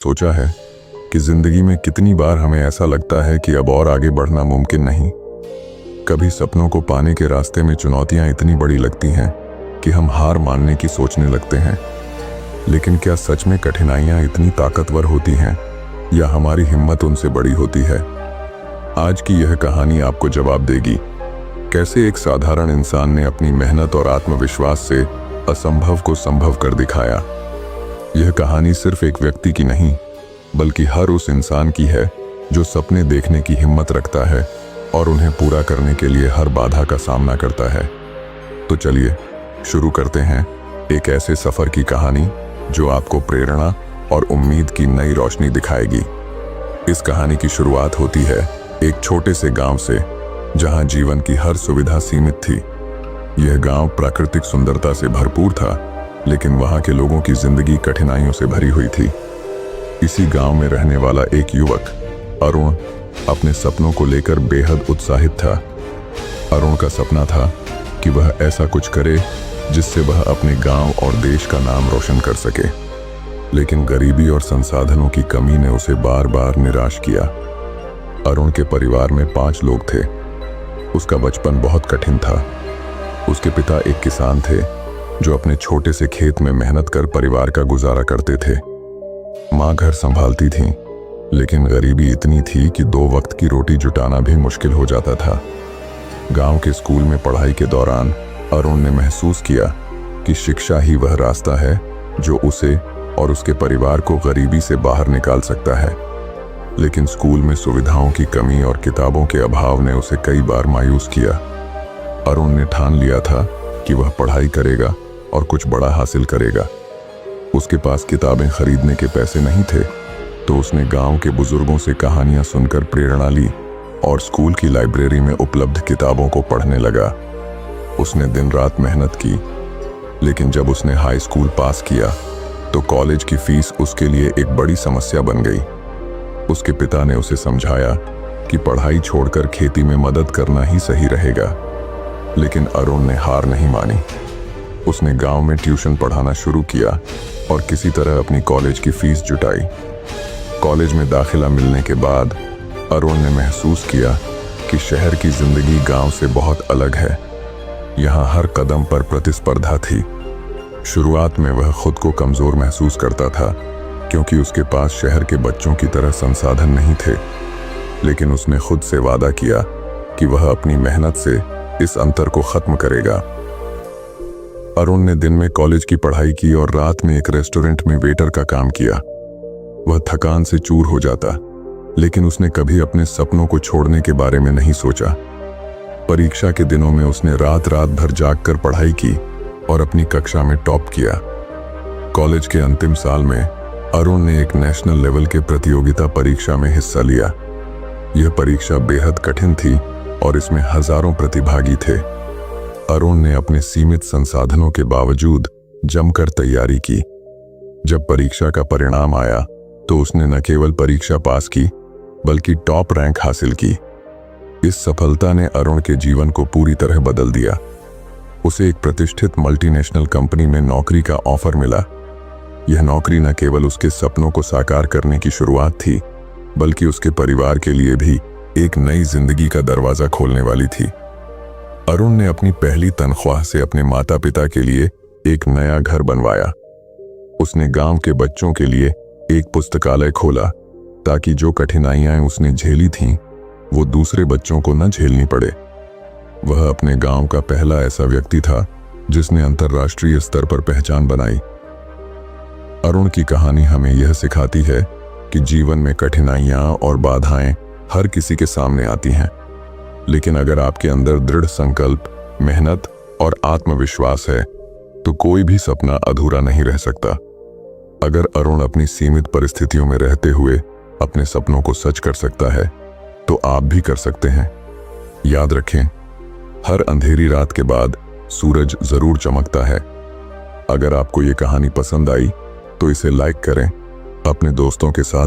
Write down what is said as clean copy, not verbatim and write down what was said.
सोचा है कि जिंदगी में कितनी बार हमें ऐसा लगता है कि अब और आगे बढ़ना मुमकिन नहीं। कभी सपनों को पाने के रास्ते में चुनौतियां इतनी बड़ी लगती हैं कि हम हार मानने की सोचने लगते हैं। लेकिन क्या सच में कठिनाइयां इतनी ताकतवर होती हैं या हमारी हिम्मत उनसे बड़ी होती है? आज की यह कहानी आपको जवाब देगी। कैसे एक साधारण इंसान ने अपनी मेहनत और आत्मविश्वास से असंभव को संभव कर दिखाया। यह कहानी सिर्फ एक व्यक्ति की नहीं, बल्कि हर उस इंसान की है जो सपने देखने की हिम्मत रखता है और उन्हें पूरा करने के लिए हर बाधा का सामना करता है। तो चलिए शुरू करते हैं एक ऐसे सफर की कहानी जो आपको प्रेरणा और उम्मीद की नई रोशनी दिखाएगी। इस कहानी की शुरुआत होती है एक छोटे से गांव से, जहां जीवन की हर सुविधा सीमित थी। यह गांव प्राकृतिक सुंदरता से भरपूर था, लेकिन वहां के लोगों की जिंदगी कठिनाइयों से भरी हुई थी। इसी गांव में रहने वाला एक युवक अरुण अपने सपनों को लेकर बेहद उत्साहित था। अरुण का सपना था कि वह ऐसा कुछ करे जिससे वह अपने गांव और देश का नाम रोशन कर सके। लेकिन गरीबी और संसाधनों की कमी ने उसे बार बार निराश किया। अरुण के परिवार में 5 लोग थे। उसका बचपन बहुत कठिन था। उसके पिता एक किसान थे जो अपने छोटे से खेत में मेहनत कर परिवार का गुजारा करते थे। माँ घर संभालती थी, लेकिन गरीबी इतनी थी कि 2 वक्त की रोटी जुटाना भी मुश्किल हो जाता था। गांव के स्कूल में पढ़ाई के दौरान अरुण ने महसूस किया कि शिक्षा ही वह रास्ता है जो उसे और उसके परिवार को गरीबी से बाहर निकाल सकता है। लेकिन स्कूल में सुविधाओं की कमी और किताबों के अभाव ने उसे कई बार मायूस किया। अरुण ने ठान लिया था कि वह पढ़ाई करेगा और कुछ बड़ा हासिल करेगा। उसके पास किताबें खरीदने के पैसे नहीं थे, तो उसने गांव के बुजुर्गों से कहानियां सुनकर प्रेरणा ली और स्कूल की लाइब्रेरी में उपलब्ध किताबों को पढ़ने लगा। उसने दिन रात मेहनत की, लेकिन जब उसने हाई स्कूल पास किया तो कॉलेज की फीस उसके लिए एक बड़ी समस्या बन गई। उसके पिता ने उसे समझाया कि पढ़ाई छोड़कर खेती में मदद करना ही सही रहेगा, लेकिन अरुण ने हार नहीं मानी। उसने गांव में ट्यूशन पढ़ाना शुरू किया और किसी तरह अपनी कॉलेज की फीस जुटाई। कॉलेज में दाखिला मिलने के बाद अरुण ने महसूस किया कि शहर की जिंदगी गांव से बहुत अलग है। यहाँ हर कदम पर प्रतिस्पर्धा थी। शुरुआत में वह खुद को कमजोर महसूस करता था, क्योंकि उसके पास शहर के बच्चों की तरह संसाधन नहीं थे। लेकिन उसने खुद से वादा किया कि वह अपनी मेहनत से इस अंतर को खत्म करेगा। अरुण ने दिन में कॉलेज की पढ़ाई की और रात में एक रेस्टोरेंट में वेटर का काम किया। वह थकान से चूर हो जाता, लेकिन उसने कभी अपने सपनों को छोड़ने के बारे में नहीं सोचा। परीक्षा के दिनों में उसने रात रात भर जागकर पढ़ाई की और अपनी कक्षा में टॉप किया। कॉलेज के अंतिम साल में अरुण ने एक नेशनल लेवल के प्रतियोगिता परीक्षा में हिस्सा लिया। यह परीक्षा बेहद कठिन थी और इसमें हजारों प्रतिभागी थे। अरुण ने अपने सीमित संसाधनों के बावजूद जमकर तैयारी की। जब परीक्षा का परिणाम आया तो उसने न केवल परीक्षा पास की, बल्कि टॉप रैंक हासिल की। इस सफलता ने अरुण के जीवन को पूरी तरह बदल दिया। उसे एक प्रतिष्ठित मल्टीनेशनल कंपनी में नौकरी का ऑफर मिला। यह नौकरी न केवल उसके सपनों को साकार करने की शुरुआत थी, बल्कि उसके परिवार के लिए भी एक नई जिंदगी का दरवाजा खोलने वाली थी। अरुण ने अपनी पहली तनख्वाह से अपने माता पिता के लिए एक नया घर बनवाया। उसने गांव के बच्चों के लिए एक पुस्तकालय खोला, ताकि जो कठिनाइयां उसने झेली थीं, वो दूसरे बच्चों को न झेलनी पड़े। वह अपने गांव का पहला ऐसा व्यक्ति था जिसने अंतर्राष्ट्रीय स्तर पर पहचान बनाई। अरुण की कहानी हमें यह सिखाती है कि जीवन में कठिनाइयां और बाधाएं हर किसी के सामने आती हैं, लेकिन अगर आपके अंदर दृढ़ संकल्प, मेहनत और आत्मविश्वास है, तो कोई भी सपना अधूरा नहीं रह सकता। अगर अरुण अपनी सीमित परिस्थितियों में रहते हुए अपने सपनों को सच कर सकता है, तो आप भी कर सकते हैं। याद रखें, हर अंधेरी रात के बाद सूरज जरूर चमकता है। अगर आपको ये कहानी पसंद आई तो इसे लाइक करें, अपने दोस्तों के साथ